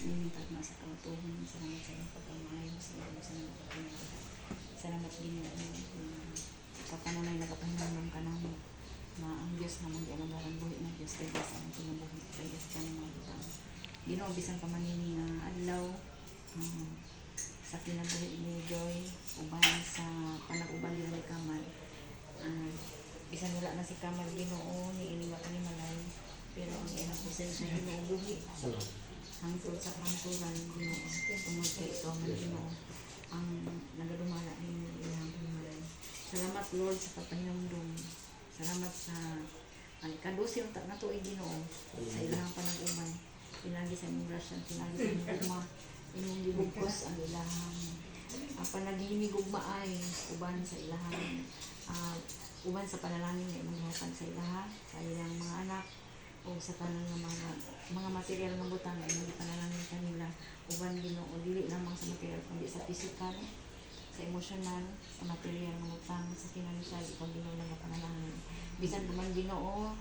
Nini tagna sa kautuhan. Salamat sa iyong pagkamayo. Salamat din yung kapananay na kapananang ka namin. Na ang Diyos naman di ang garang buhi ng Diyos. Kaya sa ang tinubuhi. Kaya sa kanang mga butang. Ginoo bisan pa man nini nga adlaw. Sa kinabuhi ni Joy. Uban sa panag-uban nila ni Kamal. Bisan wala na si Kamal Ginoo. Ni iniwa ka ni Malay. Pero ang ilang presensya Ginoo buhi. Hangtod sa kanturan Ginoo. Tungod kay ikaw man Ginoo. Ang nagadumala ni ilang Malay. Salamat Lord sa kapanindong. Salamat sa ang ikadusi yung na tuig Ginoo sa ilang panag-uman. Pinagi sa imong grasya, pinagi sa imong gugma, imong gibugkos ang ilahang panaghinig ug maay uban sa ilahang uban sa panalangin nga imong gihatag sa ilaha, sa ilang mga anak o sa tanang mga material ng butang nga imong gipanalangin kanila uban Ginoo dili lamang sa material kundi sa pisikal, sa emosyonal, sa material ng butang, sa financial ikaw Ginoo nga panalangin. Bisan pa man Ginoo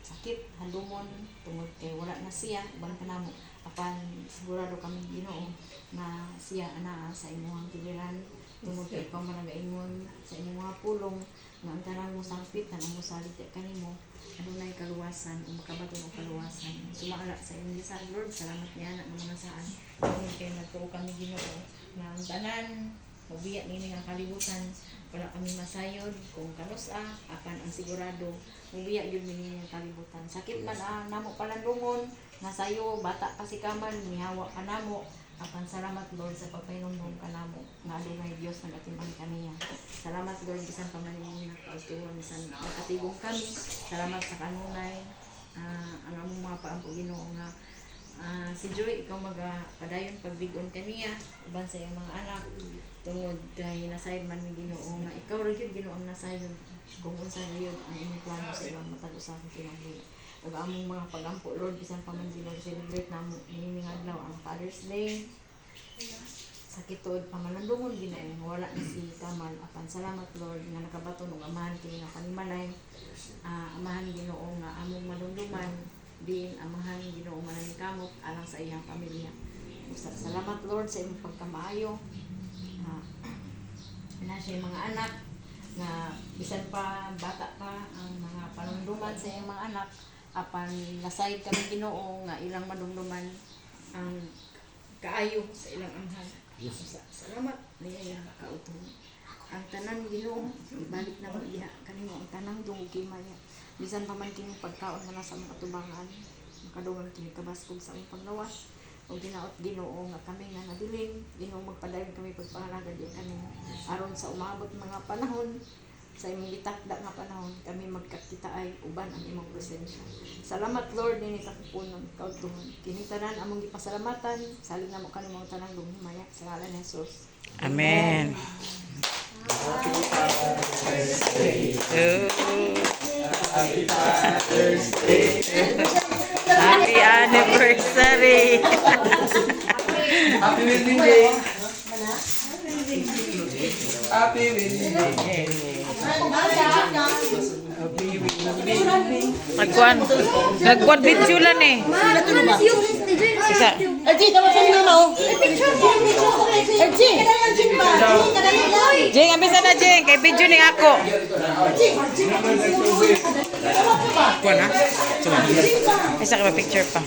sakit, halumon, tungod kay wala na siya, uban ka namo. Apan sigurado kami Ginoo na siya ana sa imong piliran, tungod kay ikaw man nagaingon sa imong mga pulong nga ang tanang mo sangpit, tanang mo salit kanimo, adunay kaluwasan, o makabaton og kaluwasan. Sumala sa imong gisan Lord, salamat niya na mga saan. Tungod kay nagtuo kami Ginoo na ang tanan mabiya nini nga kalibutan, wala kami masayod kung kanusa, apan ang sigurado mabiya yun nini nga kalibutan. Sakit man namo palandungon, nasayo, bata pa si Kamal, mihawa ka namo, apan salamat Lord sa pagpainumdum ka namo, nga adunay Diyos nagatimbang kaniya. Salamat Lord, bisan pa man nini nagpautuan, bisan nakatigong kami, salamat sa kanunay, ang among mga paampo Ginoo nga si Joy, ikaw magpadayon pagbigon kaniya uban sa iyong mga anak tungod kay nasayod man ni Ginoo nga ikaw ra gyud Ginoo ang nasayod kung unsa gyud ang imong plano sa ilang matag usa ka kinabuhi. Ug among mga pagampo Lord bisan pa man Ginoo celebrate namo nining adlaw ang Father's Day. Sakitod pamalandungon Ginoo wala na si Kamal, apan salamat Lord nga nakabaton og amahan kini nga kanimalay. Amahan Ginoo nga among madumduman din amahan Ginoo manang kamot alang sa iyang pamilya. Salamat Lord sa imong pagkamaayo. Na siya mga anak nga bisan pa bata pa ang mga panumduman sa iyang mga anak, apan nasayod kami Ginoo nga ilang madumduman ang kaayo sa ilang amhan. Salamat niya yang kautuhan. Ang tanan Ginoo ibalik na mo iya kanimo ang tanang dungog kimaya. Bisan pa man kini pagkaon mo na sa mga tubangan, makadungan kini kabaskog sa among paglawas. O ginaot Ginoo nga kami nga nabilin, Ginoo magpadayon kami pagpangalagad di kanimo. Aron sa umabot mga panahon, sa imong gitakda nga panahon, kami magkakita ay uban ang imong presensya. Salamat Lord nini kapupunon, kautuhan. Kini tanan among gipasalamatan, salig namo kanimo tanang lumimaya sa ngalan ni Jesus. Amen. Happy Father's Day. Happy Father's Day. Happy anniversary. Happy wedding day. Happy wedding day. Nagkuan video lang eh. Isa. Jeng, ambisa na Jeng, kay video ni ako. Kuan ha? Isa ka picture pa.